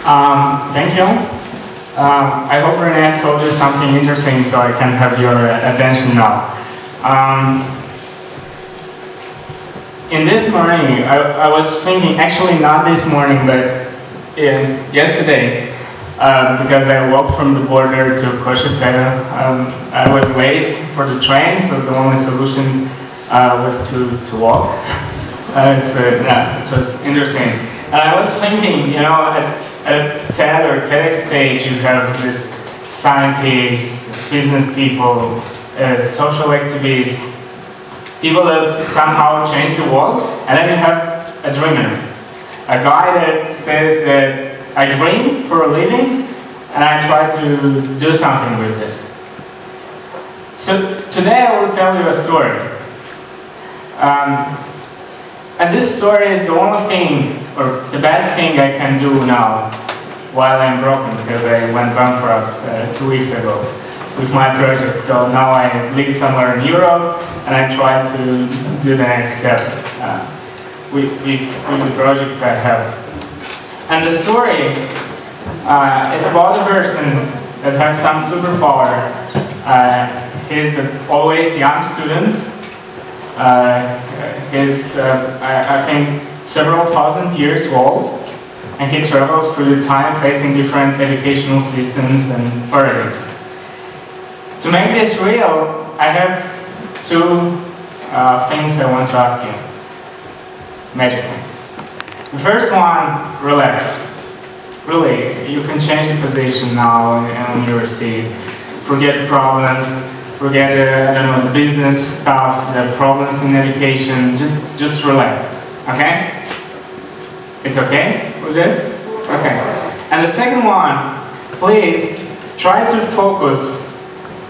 Thank you. I hope Renee told you something interesting so I can have your attention now. In this morning, I was thinking, actually not this morning, but yesterday, because I walked from the border to Košice. I was late for the train, so the only solution was to walk. It was interesting. And I was thinking, you know, at TED or TEDx stage, you have this scientists, business people, social activists, people that somehow change the world, and then you have a dreamer, a guy that says that I dream for a living, and I try to do something with this. So today I will tell you a story. And this story is the only thing, or the best thing I can do now while I'm broken, because I went bankrupt 2 weeks ago with my project. So now I live somewhere in Europe, and I try to do the next step with the projects I have. And the story, it's about a person that has some superpower. He's an always young student. He's, I think, several thousand years old, and he travels through the time facing different educational systems and paradigms. To make this real, I have two things I want to ask you. Magic things. The first one, relax. Really, you can change the position now on your seat. Forget problems. Forget I don't know, the business stuff, the problems in education. Just relax. Okay? It's okay with this? Okay. And the second one, please try to focus.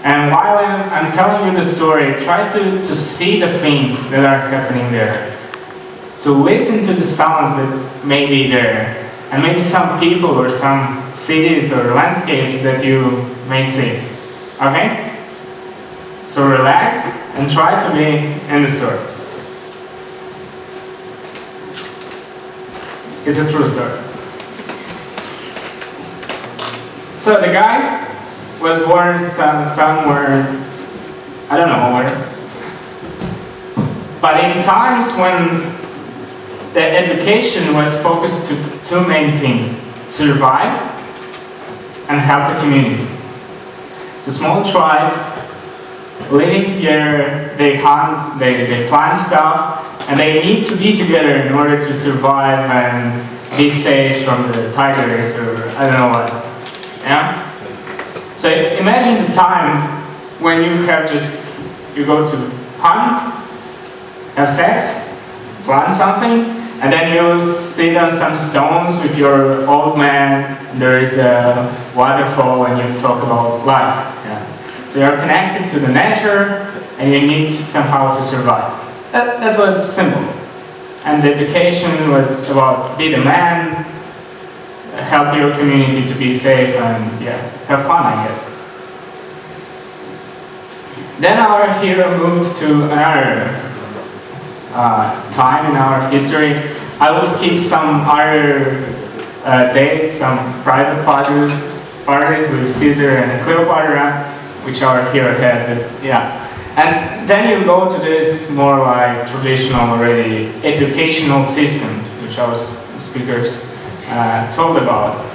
And while I'm telling you the story, try to see the things that are happening there. To listen to the sounds that may be there. And maybe some people or some cities or landscapes that you may see. Okay? So relax and try to be in the story. It's a true story. So the guy was born somewhere, I don't know where. But in times when the education was focused to two main things: survive and help the community. The small tribes living together, they hunt, they plant stuff, and they need to be together in order to survive and be safe from the tigers or I don't know what. Yeah? So imagine the time when you go to hunt, have sex, plant something, and then you sit on some stones with your old man, there is a waterfall, and you talk about life. Yeah. So you're connected to the nature, and you need somehow to survive. That was simple. And the education was about be the man, help your community to be safe, and yeah, have fun, I guess. Then our hero moved to another time in our history. I will skip some other dates, some private parties with Caesar and Cleopatra, which our hero had, but yeah. And then you go to this more like traditional already educational system, which our speakers talked about.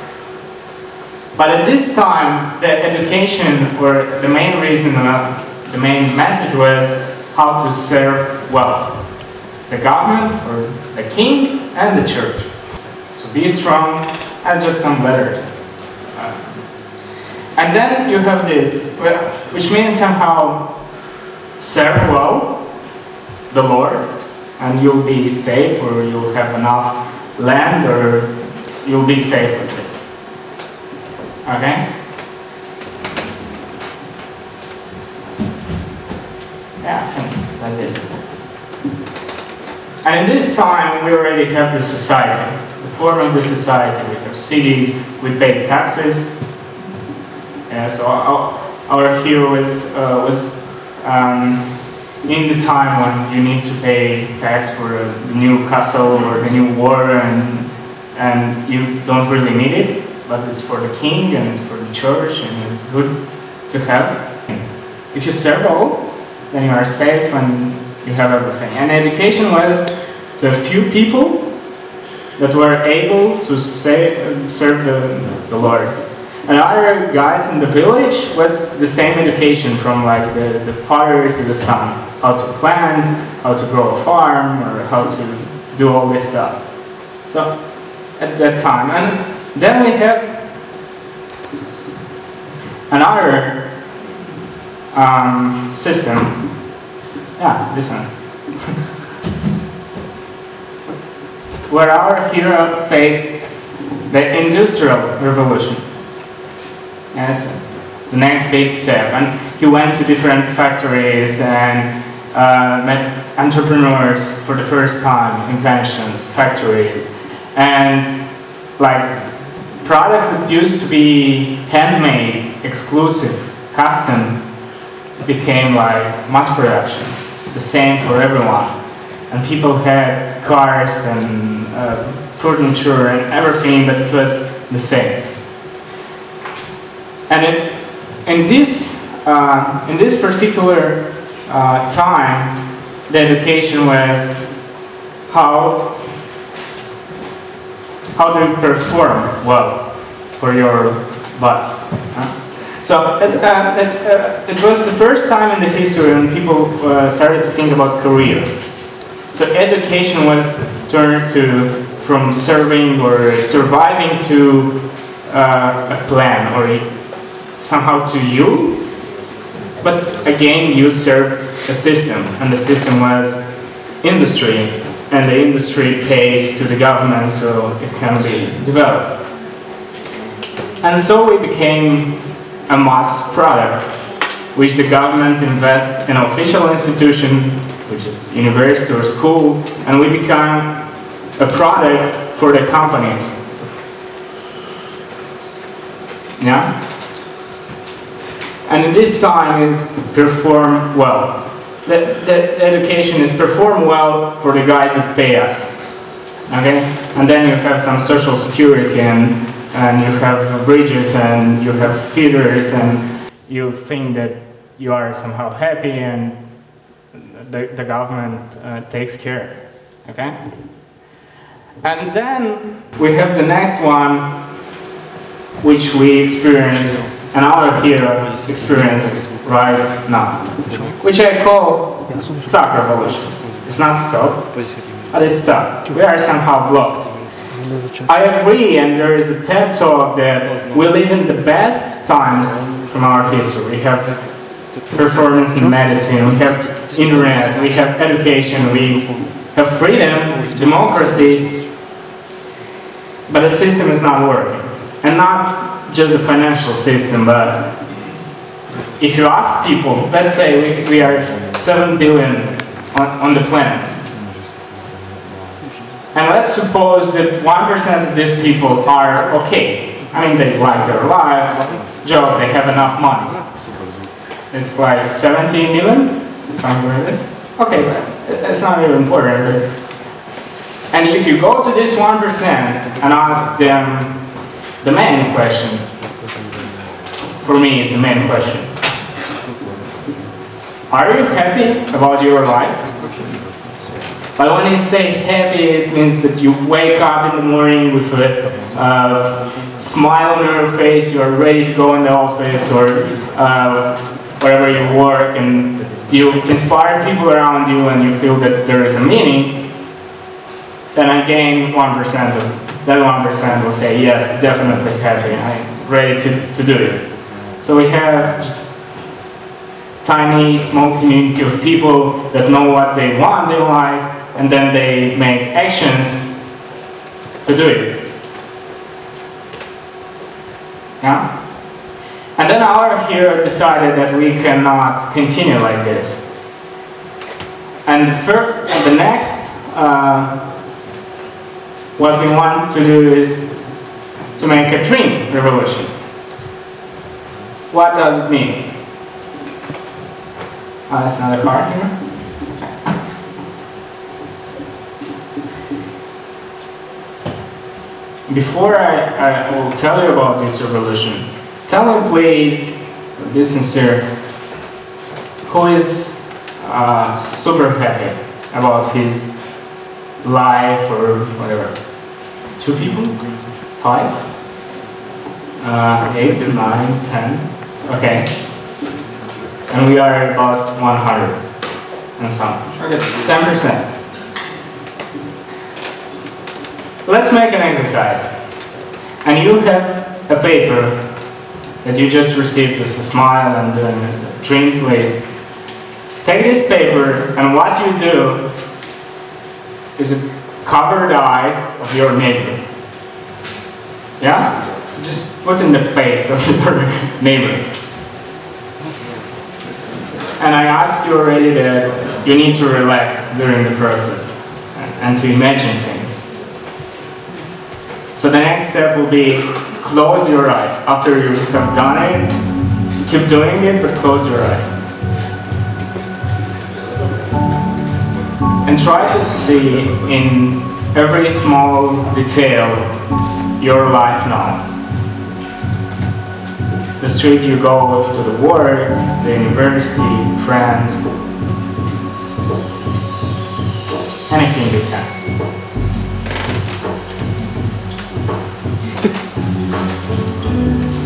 But at this time, the education, or the main reason, the main message was how to serve well the government, or the king, and the church. So be strong, and just some letters. And then you have this, which means somehow serve well the Lord, and you'll be safe, or you'll have enough land, or you'll be safe with this. Okay? Yeah, I think like this. And in this time, we already have the society, the form of the society. We have cities, we pay taxes. Yeah, so our hero was in the time when you need to pay tax for the new castle or the new war, and you don't really need it. but it's for the king and it's for the church and it's good to have. If you serve all, then you are safe and you have everything. And education was to a few people that were able to serve the Lord. And other guys in the village was the same education from like the father to the son. How to plant, how to grow a farm, or how to do all this stuff. So, at that time. And then we have another system. Yeah, this one. Where our hero faced the Industrial Revolution. And it's the next big step. And he went to different factories and met entrepreneurs for the first time, inventions, factories. And like products that used to be handmade, exclusive, custom, became like mass production. The same for everyone. And people had cars and furniture and everything, but it was the same. And in this particular time, the education was how do you perform well for your boss. So it was the first time in the history when people started to think about career. So education was turned from serving or surviving to a plan or somehow to you. But again, you served a system, and the system was industry, and the industry pays to the government so it can be developed. And so we became a mass product, which the government invests in an official institution, which is university or school, and we become a product for the companies. Yeah? And in this time is perform well. The education is perform well for the guys that pay us. Okay? And then you have some social security and you have bridges and you have feeders and you think that you are somehow happy and the government takes care. Okay? And then we have the next one, which we experience, and our hero experience right now, which I call stock revolution. It's not stop, but it's stuck. We are somehow blocked. I agree, and there is a TED talk that we live in the best times from our history. We have performance in medicine, we have internet, we have education, we have freedom, democracy, but the system is not working. And not just the financial system, but if you ask people, let's say we are 7 billion on the planet. And let's suppose that 1% of these people are okay. I mean, they like their life, job, they have enough money. It's like 17 million, something like this. Okay, but it's not even important. And if you go to this 1% and ask them the main question, for me is the main question. Are you happy about your life? But when you say happy, it means that you wake up in the morning with a smile on your face, you are ready to go in the office or wherever you work, and you inspire people around you and you feel that there is a meaning, then again 1% of that 1% will say, yes, definitely happy, I'm ready to do it. So we have just tiny, small community of people that know what they want in life, and then they make actions to do it. Yeah? And then our hero decided that we cannot continue like this. And the next, what we want to do is to make a dream revolution. What does it mean? That's another card here. before I will tell you about this revolution, tell me please, be sincere, who is super happy about his life or whatever? 2 people? 5? 8, 9, 10? Okay. And we are about 100 and some. Okay, 10%. Let's make an exercise. And you have a paper that you just received with a smile and doing this dreams list. Take this paper and what you do is cover the eyes of your neighbor. Yeah? So just put in the face of your neighbor. And I asked you already that you need to relax during the process and to imagine things. So the next step will be close your eyes. After you have done it, keep doing it, but close your eyes. And try to see in every small detail your life now. The street you go to the work, the university, friends, anything you can.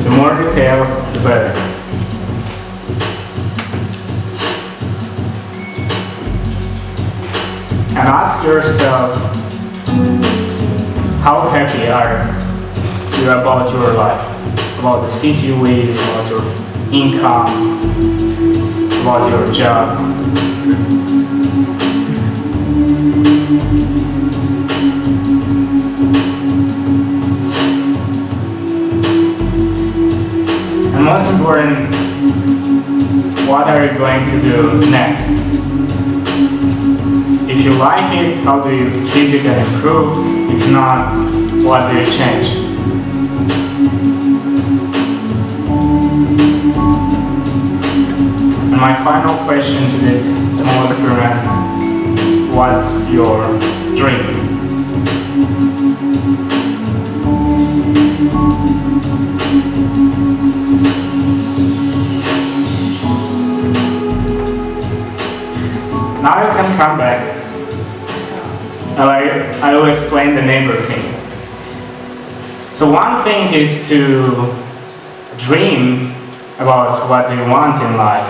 The more details, the better. And ask yourself, how happy are you about your life? About the city you live, about your income, about your job. And most important, what are you going to do next? If you like it, how do you keep it and improve? If not, what do you change? And my final question to this small experiment, what's your dream? Now you can come back. I will explain the neighbor thing. So one thing is to dream about what you want in life.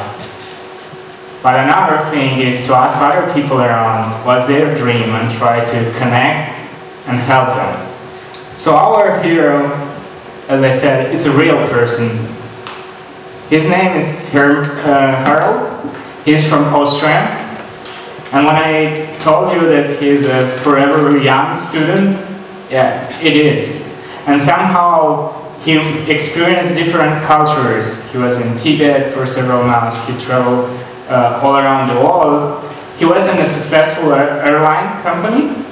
But another thing is to ask other people around what's their dream and try to connect and help them. So our hero, as I said, is a real person. His name is Harold. He's from Austria. And when I told you that he's a forever young student, yeah, it is. And somehow he experienced different cultures. He was in Tibet for several months. He traveled all around the world. He was in a successful airline company.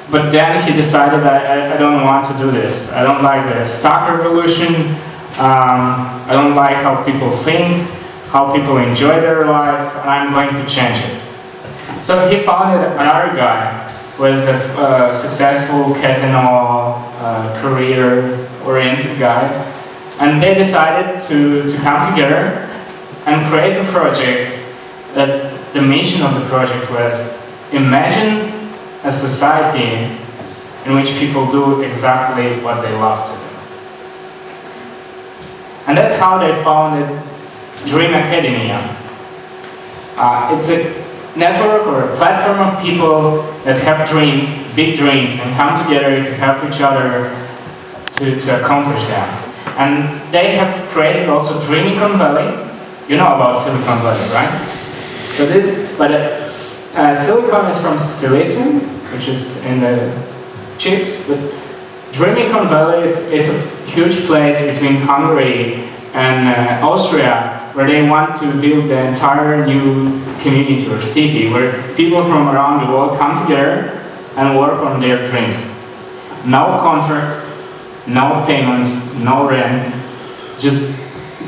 But then he decided that I don't want to do this. I don't like the stock revolution. I don't like how people think, how people enjoy their life, and I'm going to change it. So he founded another guy who was a successful casino, career-oriented guy, and they decided to come together and create a project that the mission of the project was imagine a society in which people do exactly what they love to do. And that's how they founded Dream Academia. It's a network or a platform of people that have dreams, big dreams, and come together to help each other to accomplish them. And they have created also Dreamicon Valley. You know about Silicon Valley, right? So Silicon is from Silesium, which is in the chips, but Dreamicon Valley, it's a huge place between Hungary and Austria, where they want to build the entire new community or city where people from around the world come together and work on their dreams. No contracts, no payments, no rent. Just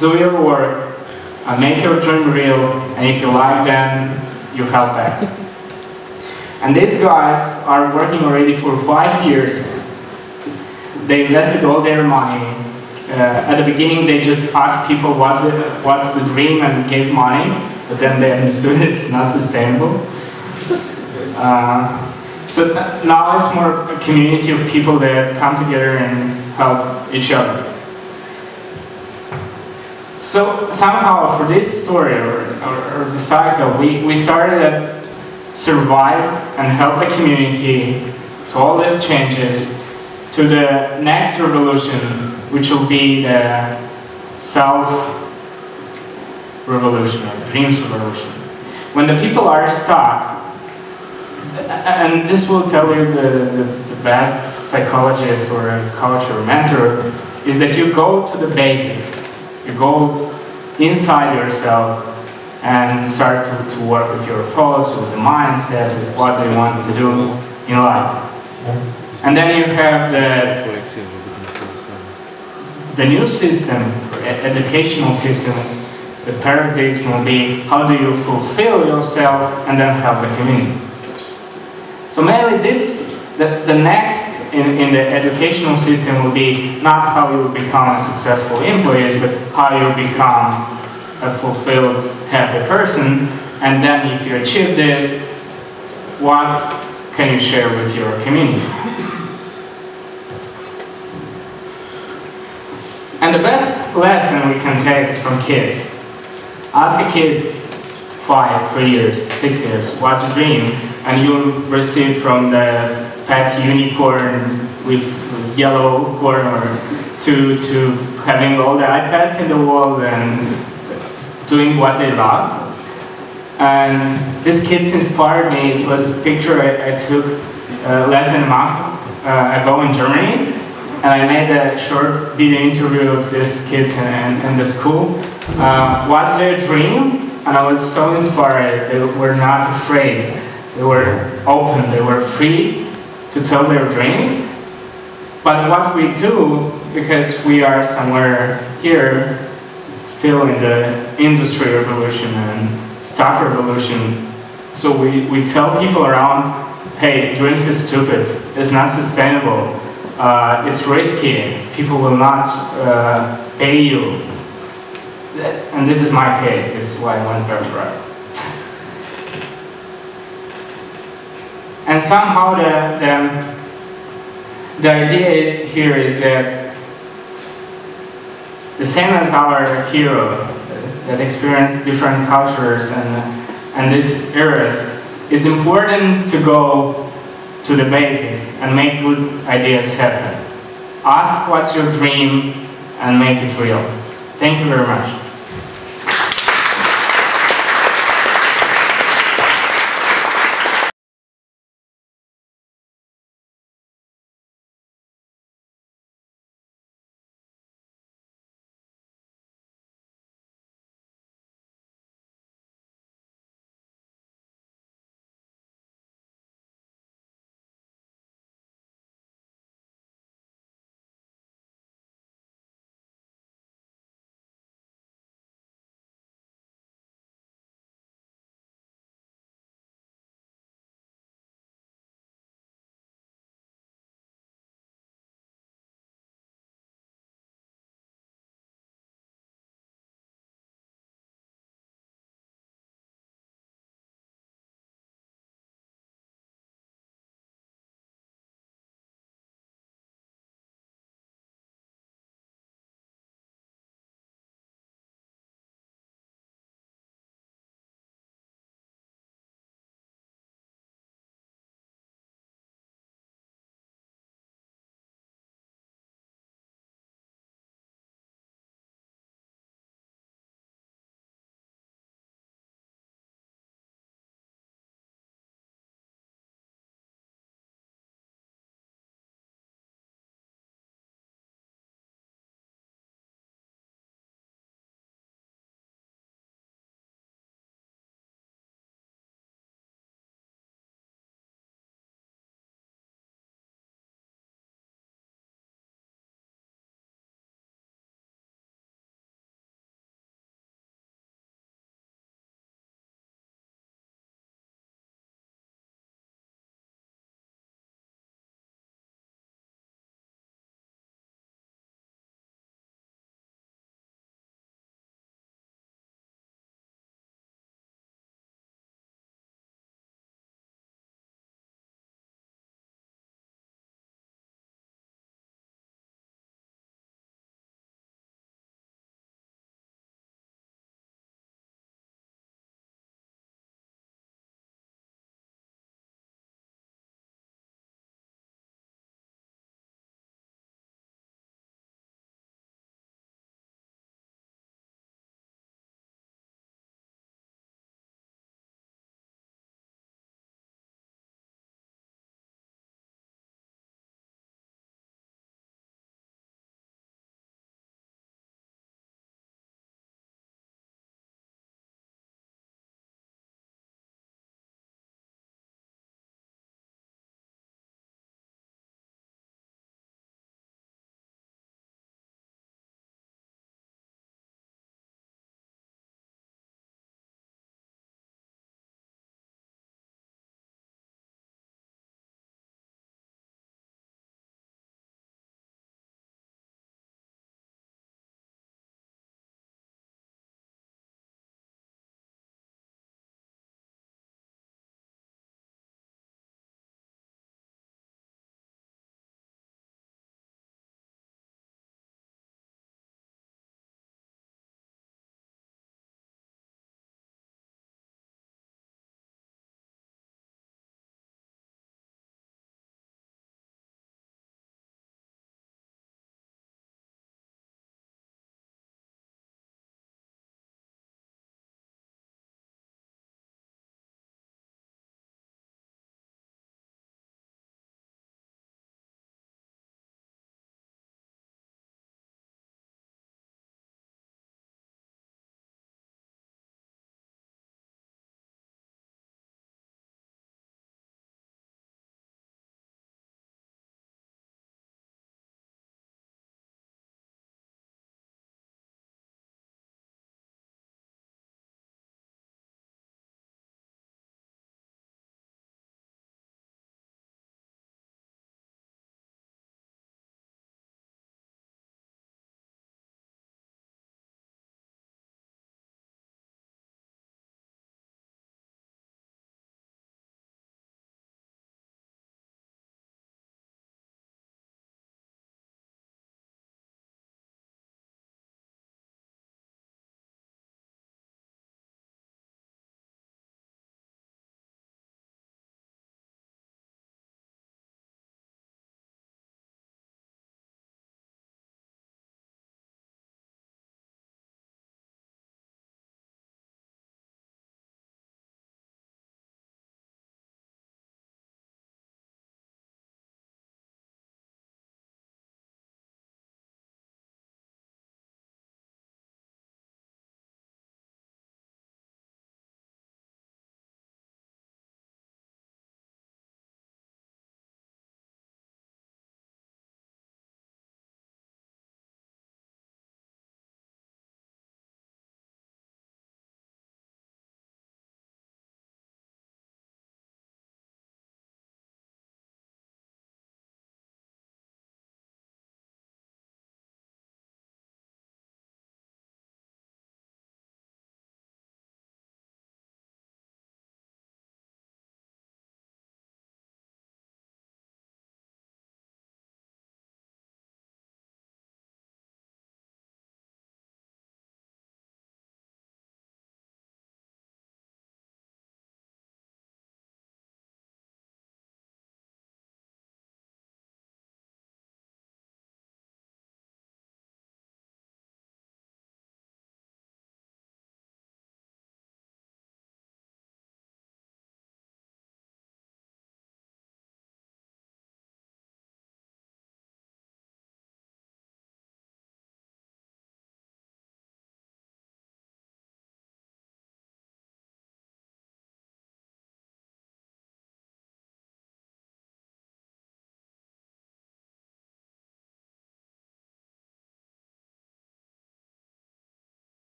do your work, make your dream real, and if you like them, you help back. And these guys are working already for 5 years. they invested all their money. At the beginning, they just asked people what's the dream and gave money, but then they understood it's not sustainable. So now it's more a community of people that come together and help each other. So somehow for this story or the cycle, we started at survive and help the community to all these changes to the next revolution, which will be the self-revolution or dreams revolution. When the people are stuck, and this will tell you the best psychologist or coach or mentor, is that you go to the basics. You go inside yourself and start to work with your thoughts, with the mindset, with what you want to do in life. And then you have the new system, educational system. The paradigm will be how do you fulfill yourself and then help the community. So mainly the next in the educational system will be not how you become a successful employee, but how you become a fulfilled, happy person. And then if you achieve this, what can you share with your community? And the best lesson we can take is from kids. Ask a kid 5, 3 years, 6 years, what's your dream? And you'll receive from the pet unicorn with yellow corner to having all the iPads in the world and doing what they love. And this kids inspired me. It was a picture I took less than a month ago in Germany. And I made a short video interview of these kids in the school. What's their dream? And I was so inspired. They were not afraid. They were open. They were free to tell their dreams. But what we do, because we are somewhere here, still in the industry revolution and stock revolution, so we tell people around, hey, dreams is stupid. It's not sustainable. It's risky. People will not pay you. And this is my case. This is why I went bankrupt. And somehow the idea here is that the same as our hero that experienced different cultures and these eras, it's important to go to the basics and make good ideas happen. Ask what's your dream and make it real. Thank you very much.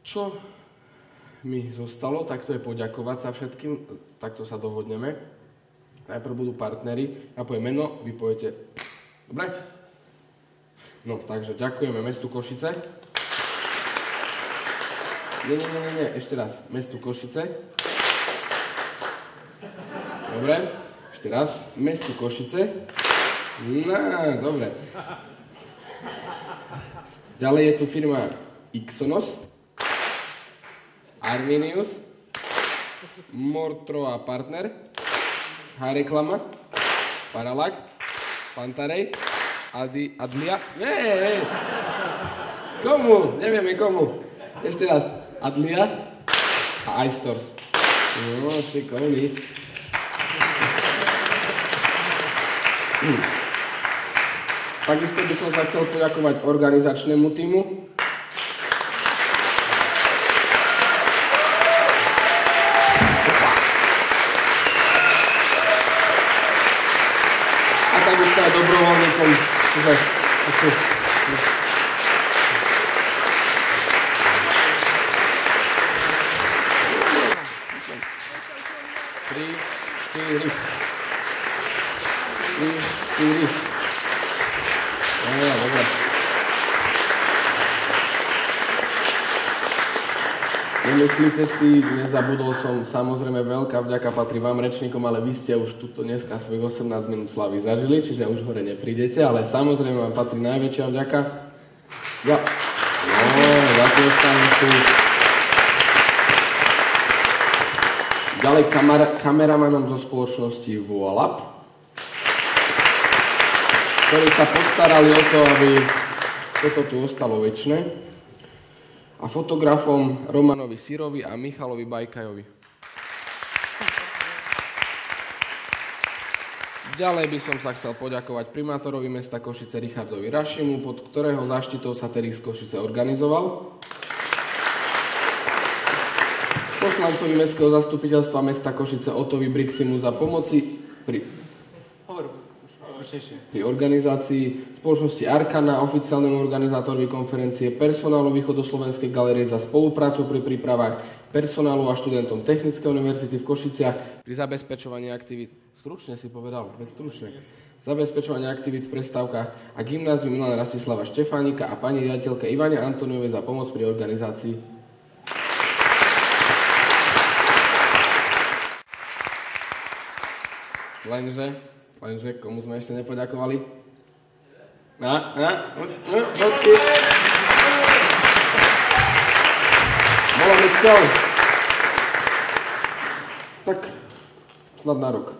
Čo mi zostalo, tak to je poďakovať sa všetkým, takto sa dohodneme. Najprv budú partneri, ja poviem meno, vy poviete, dobre? No, takže ďakujeme mestu Košice. Nie, ešte raz, mestu Košice. Dobre, ešte raz, mestu Košice. No, dobre. Ďalej je tu firma Ixonos, Arminius, Mortro a partner, H-reklama, Paralak, Pantarej, Adlia. Nie. Komu? Nevieme komu. Ešte raz. Adlia a iStores. No, šikovný. Takisto by som sa chcel poďakovať organizačnému tímu. A takisto aj dobrovoľníkom. Tri. Dobre. Nemyslíte si, nezabudol som, samozrejme veľká vďaka patrí vám rečníkom, ale vy ste už tuto dneska svojich 18 minút slavy zažili, čiže už hore neprídete, ale samozrejme vám patrí najväčšia vďaka. Ja. No, zatieskaním si. Ďalej kameramanom zo spoločnosti Voilap, ktorí sa postarali o to, aby toto tu ostalo večné. A fotografom Romanovi Sirovi a Michalovi Bajkajovi. Ďalej by som sa chcel poďakovať primátorovi mesta Košice Richardovi Rašimu, pod ktorého záštitou sa TEDx Košice organizoval. Poslancovi mestského zastupiteľstva mesta Košice Otovi Briximu za pomoci pri organizácii spoločnosti Arkana, oficiálnemu organizátorovi konferencie, personálu Východoslovenskej galérie za spoluprácu pri prípravách personálu a študentom Technickej univerzity v Košiciach pri zabezpečovaní aktivít, stručne si povedal, zabezpečovaní aktivít v prestávkach a gymnáziu Milana Rastislava Štefánika a pani riaditeľke Ivane Antoniovej za pomoc pri organizácii. Lenže, komu sme ešte nepoďakovali? Bolo byť cťou. Tak, snad na rok.